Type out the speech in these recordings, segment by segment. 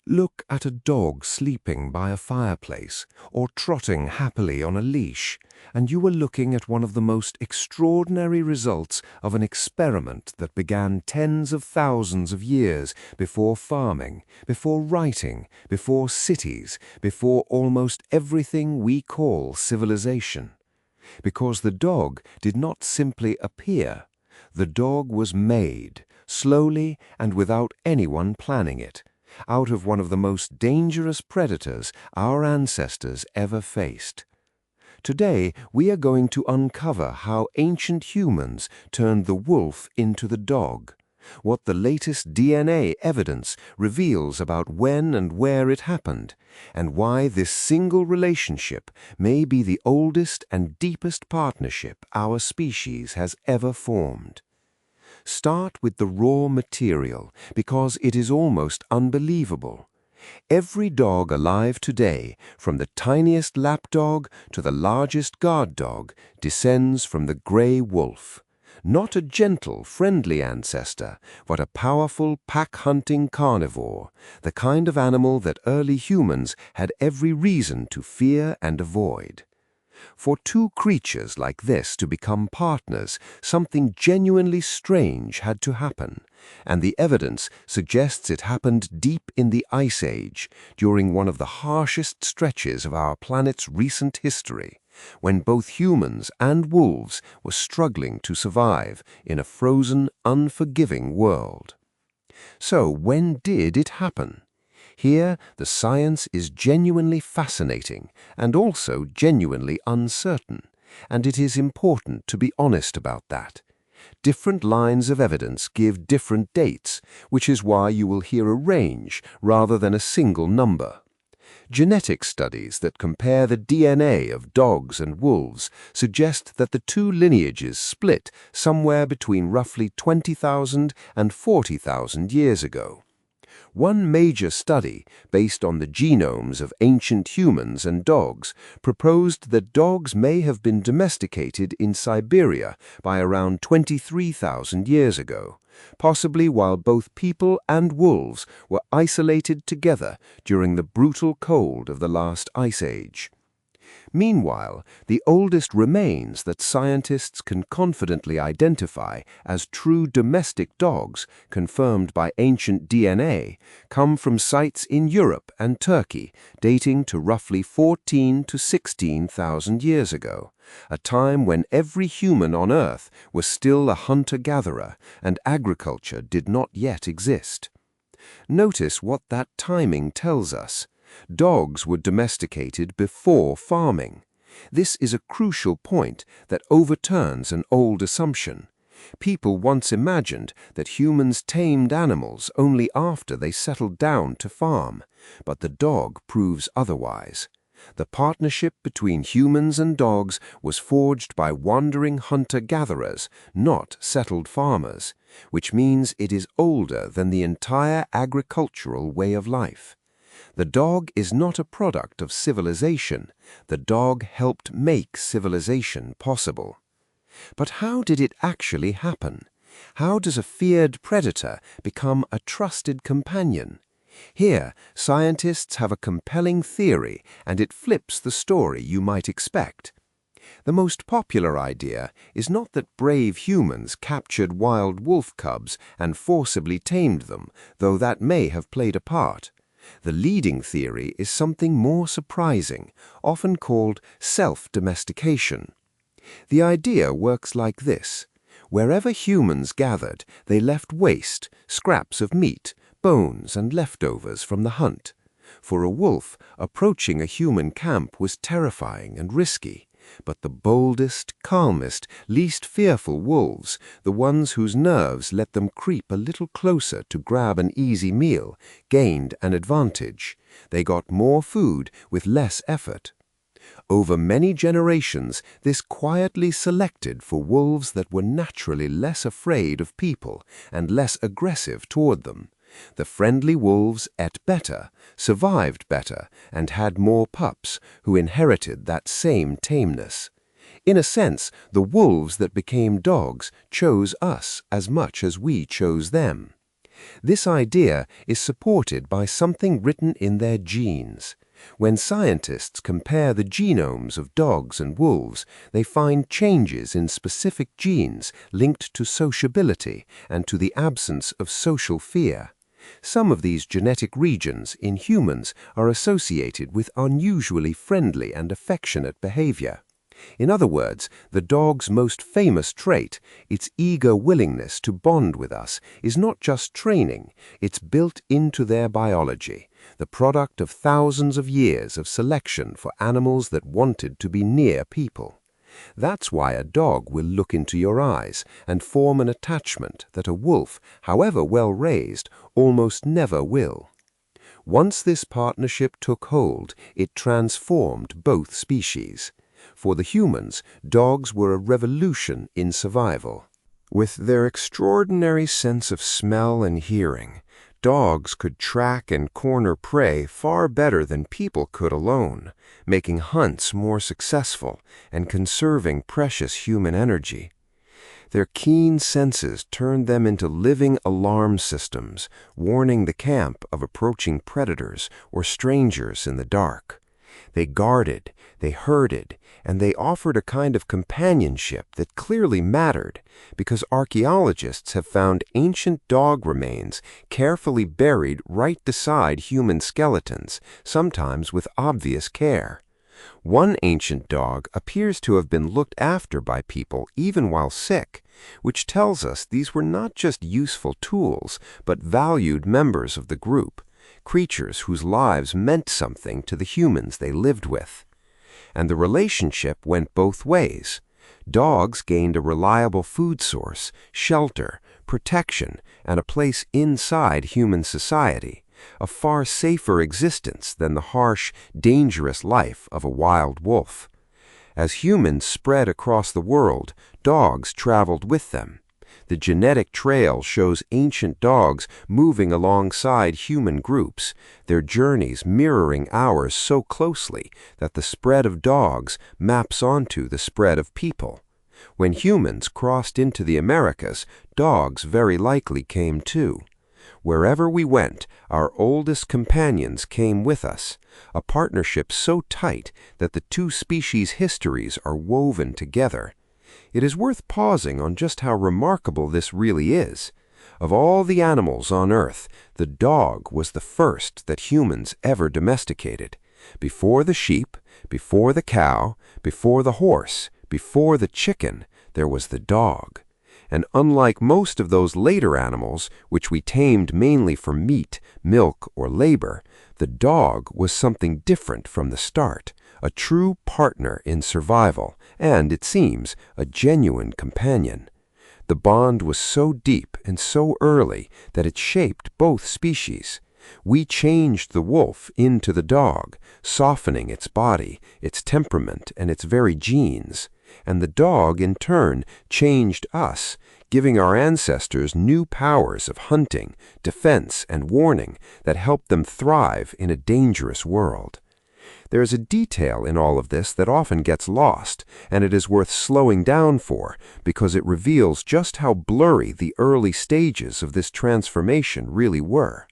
Look at a dog sleeping by a fireplace or trotting happily on a leash, and you are looking at one of the most extraordinary results of an experiment that began tens of thousands of years before farming, before writing, before cities, before almost everything we call civilization. Because the dog did not simply appear. The dog was made, slowly and without anyone planning it, out of one of the most dangerous predators our ancestors ever faced. Today, we are going to uncover how ancient humans turned the wolf into the dog, what the latest DNA evidence reveals about when and where it happened, and why this single relationship may be the oldest and deepest partnership our species has ever formed. Start with the raw material because it is almost unbelievable. Every dog alive today, from the tiniest lapdog to the largest guard dog, descends from the gray wolf. Not a gentle, friendly ancestor, but a powerful pack-hunting carnivore, the kind of animal that early humans had every reason to fear and avoid. For two creatures like this to become partners, something genuinely strange had to happen, and the evidence suggests it happened deep in the Ice Age, during one of the harshest stretches of our planet's recent history, when both humans and wolves were struggling to survive in a frozen, unforgiving world. So when did it happen? Here, the science is genuinely fascinating and also genuinely uncertain, and it is important to be honest about that. Different lines of evidence give different dates, which is why you will hear a range rather than a single number. Genetic studies that compare the DNA of dogs and wolves suggest that the two lineages split somewhere between roughly 20,000 and 40,000 years ago. One major study, based on the genomes of ancient humans and dogs, proposed that dogs may have been domesticated in Siberia by around 23,000 years ago, possibly while both people and wolves were isolated together during the brutal cold of the last ice age. Meanwhile, the oldest remains that scientists can confidently identify as true domestic dogs, confirmed by ancient DNA, come from sites in Europe and Turkey dating to roughly 14 to 16,000 years ago, a time when every human on Earth was still a hunter-gatherer and agriculture did not yet exist. Notice what that timing tells us. Dogs were domesticated before farming. This is a crucial point that overturns an old assumption. People once imagined that humans tamed animals only after they settled down to farm, but the dog proves otherwise. The partnership between humans and dogs was forged by wandering hunter-gatherers, not settled farmers, which means it is older than the entire agricultural way of life. The dog is not a product of civilization. The dog helped make civilization possible. But how did it actually happen? How does a feared predator become a trusted companion? Here, scientists have a compelling theory, and it flips the story you might expect. The most popular idea is not that brave humans captured wild wolf cubs and forcibly tamed them, though that may have played a part. The leading theory is something more surprising, often called self-domestication. The idea works like this. Wherever humans gathered, they left waste, scraps of meat, bones, and leftovers from the hunt. For a wolf, approaching a human camp was terrifying and risky. But the boldest, calmest, least fearful wolves, the ones whose nerves let them creep a little closer to grab an easy meal, gained an advantage. They got more food with less effort. Over many generations, this quietly selected for wolves that were naturally less afraid of people and less aggressive toward them. The friendly wolves ate better, survived better, and had more pups who inherited that same tameness. In a sense, the wolves that became dogs chose us as much as we chose them. This idea is supported by something written in their genes. When scientists compare the genomes of dogs and wolves, they find changes in specific genes linked to sociability and to the absence of social fear. Some of these genetic regions in humans are associated with unusually friendly and affectionate behavior. In other words, the dog's most famous trait, its eager willingness to bond with us, is not just training, it's built into their biology, the product of thousands of years of selection for animals that wanted to be near people. That's why a dog will look into your eyes and form an attachment that a wolf, however well raised, almost never will. Once this partnership took hold, it transformed both species. For the humans, dogs were a revolution in survival. With their extraordinary sense of smell and hearing, dogs could track and corner prey far better than people could alone, making hunts more successful and conserving precious human energy. Their keen senses turned them into living alarm systems, warning the camp of approaching predators or strangers in the dark. They guarded, they herded, and they offered a kind of companionship that clearly mattered, because archaeologists have found ancient dog remains carefully buried right beside human skeletons, sometimes with obvious care. One ancient dog appears to have been looked after by people even while sick, which tells us these were not just useful tools, but valued members of the group, creatures whose lives meant something to the humans they lived with. And the relationship went both ways. Dogs gained a reliable food source, shelter, protection, and a place inside human society, a far safer existence than the harsh, dangerous life of a wild wolf. As humans spread across the world, dogs traveled with them. The genetic trail shows ancient dogs moving alongside human groups, their journeys mirroring ours so closely that the spread of dogs maps onto the spread of people. When humans crossed into the Americas, dogs very likely came too. Wherever we went, our oldest companions came with us, a partnership so tight that the two species' histories are woven together. It is worth pausing on just how remarkable this really is. Of all the animals on Earth, the dog was the first that humans ever domesticated. Before the sheep, before the cow, before the horse, before the chicken, there was the dog. And unlike most of those later animals, which we tamed mainly for meat, milk, or labor, the dog was something different from the start, a true partner in survival, and, it seems, a genuine companion. The bond was so deep and so early that it shaped both species. We changed the wolf into the dog, softening its body, its temperament, and its very genes. And the dog, in turn, changed us, giving our ancestors new powers of hunting, defense, and warning that helped them thrive in a dangerous world. There is a detail in all of this that often gets lost, and it is worth slowing down for because it reveals just how blurry the early stages of this transformation really were.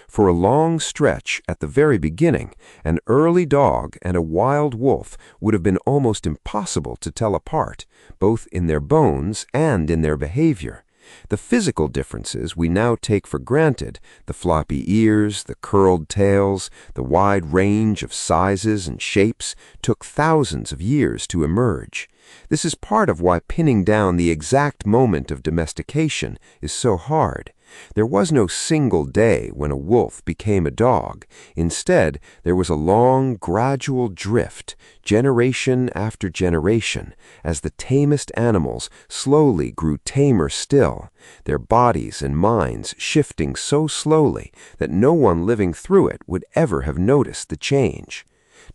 For a long stretch at the very beginning, an early dog and a wild wolf would have been almost impossible to tell apart, both in their bones and in their behavior. The physical differences we now take for granted, the floppy ears, the curled tails, the wide range of sizes and shapes, took thousands of years to emerge. This is part of why pinning down the exact moment of domestication is so hard. There was no single day when a wolf became a dog. Instead, there was a long, gradual drift, generation after generation, as the tamest animals slowly grew tamer still, their bodies and minds shifting so slowly that no one living through it would ever have noticed the change.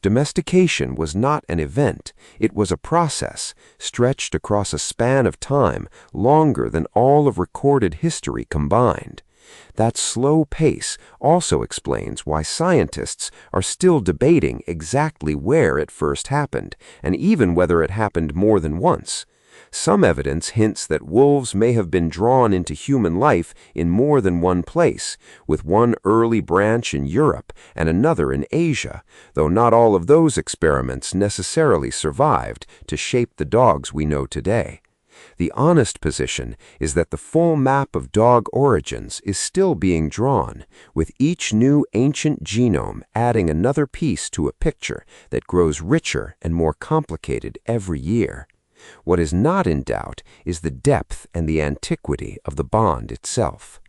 Domestication was not an event, it was a process, stretched across a span of time longer than all of recorded history combined. That slow pace also explains why scientists are still debating exactly where it first happened, and even whether it happened more than once. Some evidence hints that wolves may have been drawn into human life in more than one place, with one early branch in Europe and another in Asia, though not all of those experiments necessarily survived to shape the dogs we know today. The honest position is that the full map of dog origins is still being drawn, with each new ancient genome adding another piece to a picture that grows richer and more complicated every year. What is not in doubt is the depth and the antiquity of the bond itself.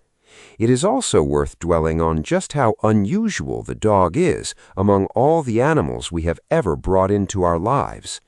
It is also worth dwelling on just how unusual the dog is among all the animals we have ever brought into our lives.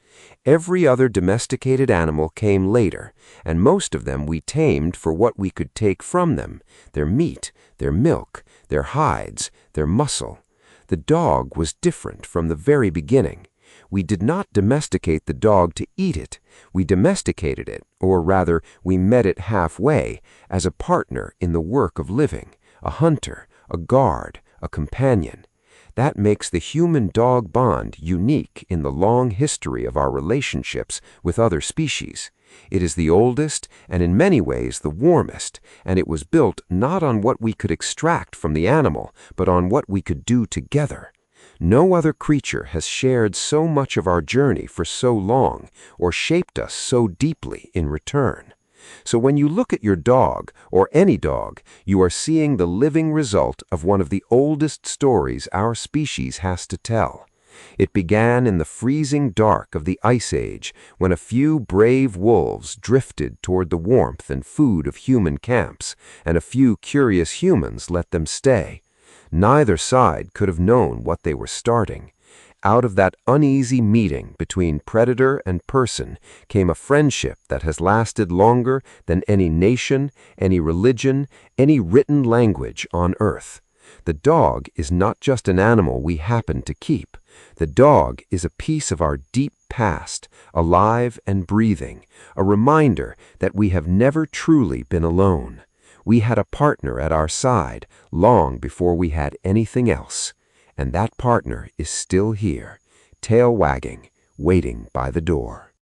Every other domesticated animal came later, and most of them we tamed for what we could take from them: their meat, their milk, their hides, their muscle. The dog was different from the very beginning. We did not domesticate the dog to eat it. We domesticated it, or rather, we met it halfway, as a partner in the work of living, a hunter, a guard, a companion. That makes the human-dog bond unique in the long history of our relationships with other species. It is the oldest and in many ways the warmest, and it was built not on what we could extract from the animal, but on what we could do together. No other creature has shared so much of our journey for so long, or shaped us so deeply in return. So when you look at your dog, or any dog, you are seeing the living result of one of the oldest stories our species has to tell. It began in the freezing dark of the Ice Age, when a few brave wolves drifted toward the warmth and food of human camps, and a few curious humans let them stay. Neither side could have known what they were starting. Out of that uneasy meeting between predator and person came a friendship that has lasted longer than any nation, any religion, any written language on earth. The dog is not just an animal we happen to keep. The dog is a piece of our deep past, alive and breathing, a reminder that we have never truly been alone. We had a partner at our side long before we had anything else. And that partner is still here, tail wagging, waiting by the door.